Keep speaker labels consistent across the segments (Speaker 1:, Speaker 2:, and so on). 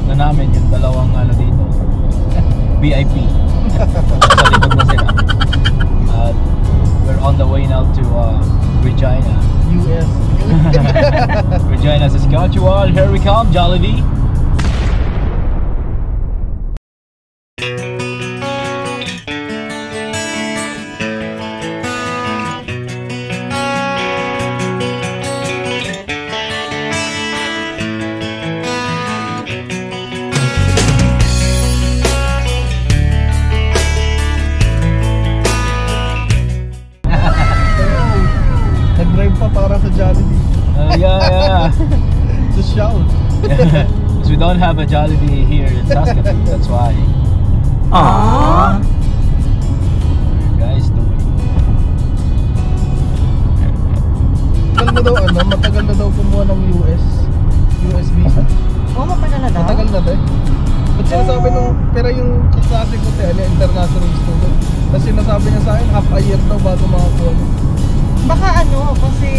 Speaker 1: na namin yung dalawang ano dito. VIP. Sa likod na sila. At we're on the way now to Regina.
Speaker 2: US.
Speaker 1: Regina, Saskatchewan. Here we come, Jollibee.
Speaker 2: Nag-drive pa para sa Jollibee.
Speaker 1: Yeah.
Speaker 2: Just shout.
Speaker 1: Because we don't have a Jollibee here in Saskatoon, that's why.
Speaker 2: Aww.
Speaker 1: Guys, doing.
Speaker 2: Matagal na daw kumuha ng US visa.
Speaker 3: Oo, matagal na daw.
Speaker 2: Matagal na daw. Ba't sinasabi nung, pero yung klase ko international student. Tapos sinasabi niya sa akin, half a year daw bago makakuha niya.
Speaker 3: Baka kasi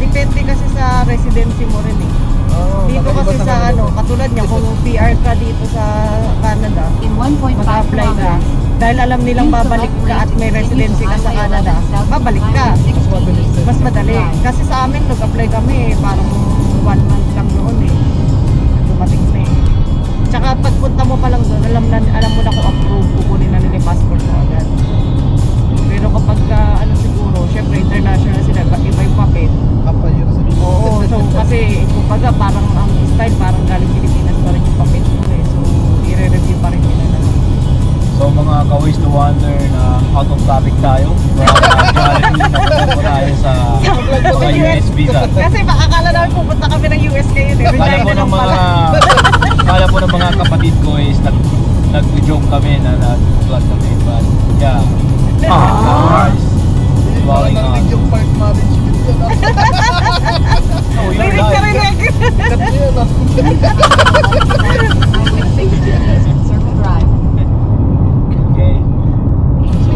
Speaker 3: depende kasi sa residency mo rin eh. Dito kasi sa katulad niya, kung PR ka dito sa Canada, mag-apply ka. Dahil alam nilang babalik ka at may residency ka sa Canada, babalik ka. Mas madali. Kasi sa amin, nag-apply kami, parang 1 month lang noon eh. Dumating na eh. Tsaka pagpunta mo pa lang doon, alam mo na kung approve, kukunin na nila yung passport mo agad. Pero kapag siguro, syempre international sila, iba yung papel.
Speaker 2: Kapayir sa Pilipinas.
Speaker 3: Oo, so kasi kumbaga parang ang style parang galing Pilipinas pa rin yung papel mo eh. So i-review pa rin nila na.
Speaker 1: So mga ka-ways to wonder na out of topic tayo. Jollibee na tayo sa mga US visa.
Speaker 3: Kasi akala namin pupunta kami ng US ngayon eh.
Speaker 1: Akala po ng mga kapatid ko is nag-joke kami na nag-vlog kami. But yeah. Guys. Falling on.
Speaker 2: Yung park management yun.
Speaker 1: Oh, you're
Speaker 3: Rinig ka rinig!
Speaker 4: Circle Drive.
Speaker 1: Okay. So,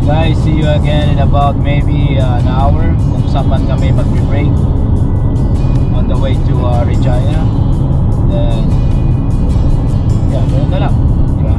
Speaker 1: guys, see you again in about maybe an hour. Kung saan man kami mag-break on the way to Regina. Then, yeah, ganun na lang. Diba?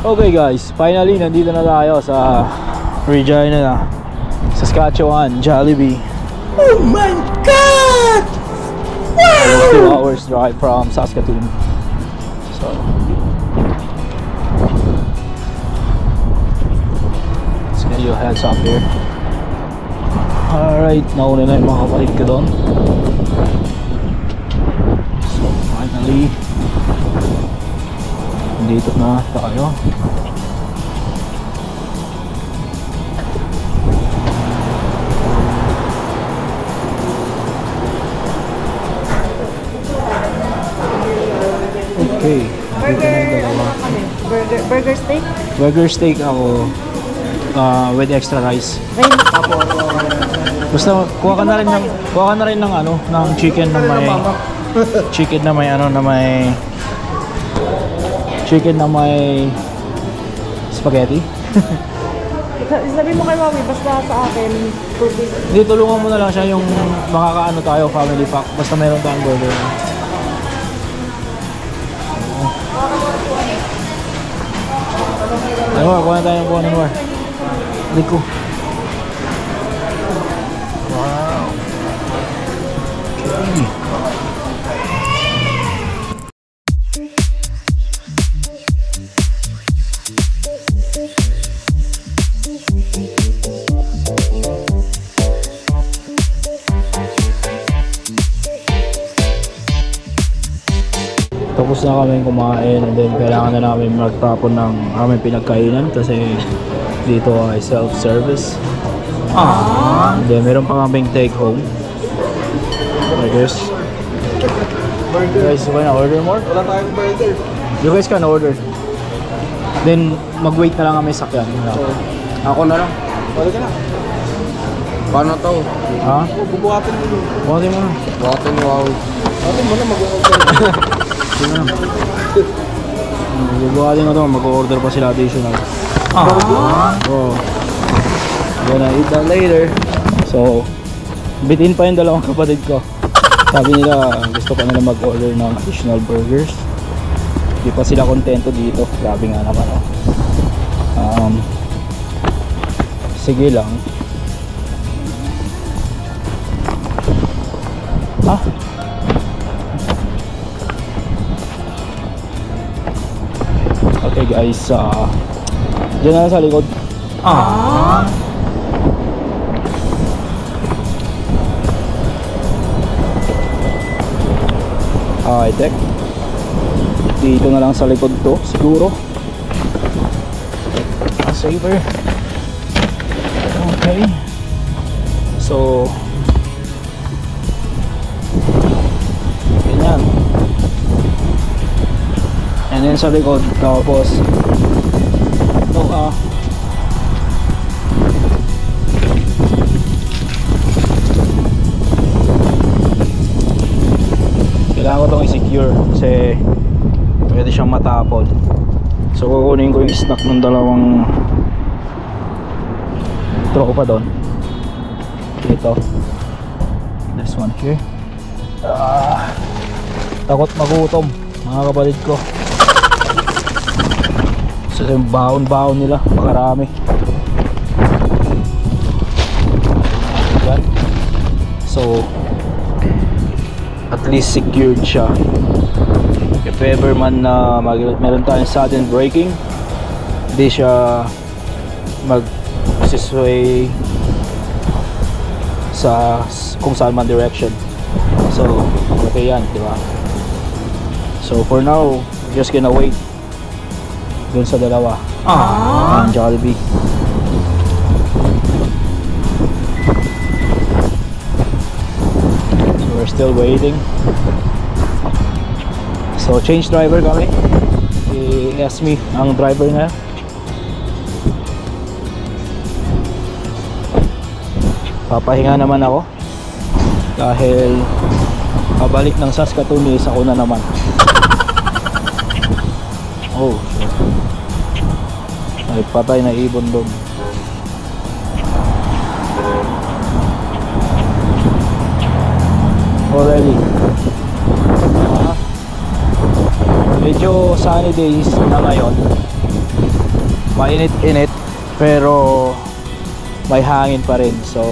Speaker 1: Okay guys, finally nandito na tayo sa Regina na, Saskatchewan, Jollibee.
Speaker 2: Oh my God!
Speaker 1: Wow! 2 hours drive from Saskatoon. So let's get you a heads up here. Alright, nauna na yung mga kapatid ko doon. So finally dito na tayo. Okay.
Speaker 3: Burger, ano ka kami? Burger steak?
Speaker 1: Burger steak ako with extra rice. Basta kuha ka na rin ng ano, ng chicken na may chicken na may spaghetti.
Speaker 3: Sabi mo kay Mami, basta sa akin, 2 pieces.
Speaker 1: Hindi, tulungan mo na lang siya yung makakaano tayo, family pack. Basta meron tayong burger. Ano, kuha na tayo ng kuha ng war. Liko. Wow. Okay. Tapos na kami kumain and then kailangan na namin magtapon ng aming pinagkainan kasi dito ay self-service. And then meron pa kaming take home. I guess. You guys wanna order more?
Speaker 2: Wala tayong burger.
Speaker 1: You guys can order. Then mag-wait na lang kami sa sakyan.
Speaker 2: Ako na lang. Wala ka na. Paano to?
Speaker 1: Ha?
Speaker 2: Bubuhatin mo yun.
Speaker 1: Buhatin mo na.
Speaker 2: Buhatin mo. Buhatin mo na mag-order.
Speaker 1: Sige na. Bubuhatin mo to. Mag-order pa sila additional. Oh. Gonna eat that later. So, bitin pa yung dalawang kapatid ko. Sabi nila gusto pa nila mag-order ng additional burgers. Di pa sila kontento dito. Grabe nga naman oh. Sige lang. Okay guys, dyan na sa likod. Tek. Dito na lang sa likod to, siguro. Saver. Okay. So, ganyan. And then sa likod, tapos kailangan ko itong i-secure kasi pwede siyang matapon. So kukunin ko yung snack ng dalawang tropa doon. Ito, this one here. Takot magutom mga kapatid ko. So yung baon-baon nila makarami. So at least secured siya. If ever man na meron tayong sudden braking, hindi siya mag-sway sa kung saan man direction. So okay yan, di ba? So for now, just gonna wait dun sa dalawa ang Jollibee. So we're still waiting. So change driver kami. I-ask me ang driver na. Papahinga naman ako dahil pabalik ng Saskatoon is ako na naman. Oh shit. Ay patay na ibon doon. Already medyo sunny days na ngayon, mainit-init pero may hangin pa rin, so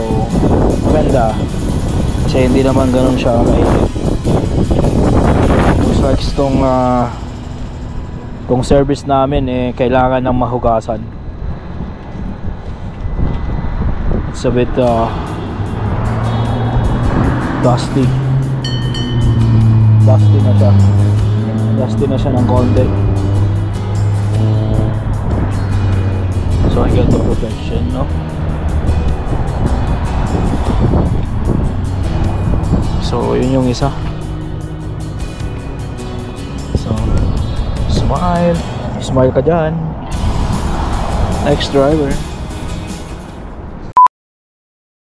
Speaker 1: maganda kasi hindi naman ganun siya mainit. Looks like tong service namin kailangan ng mahugasan. It's a bit dusty na siya. Dusty na siya ng konti. So I got the protection, no? So yun yung isa. So Smile. Smile ka dyan. Next driver.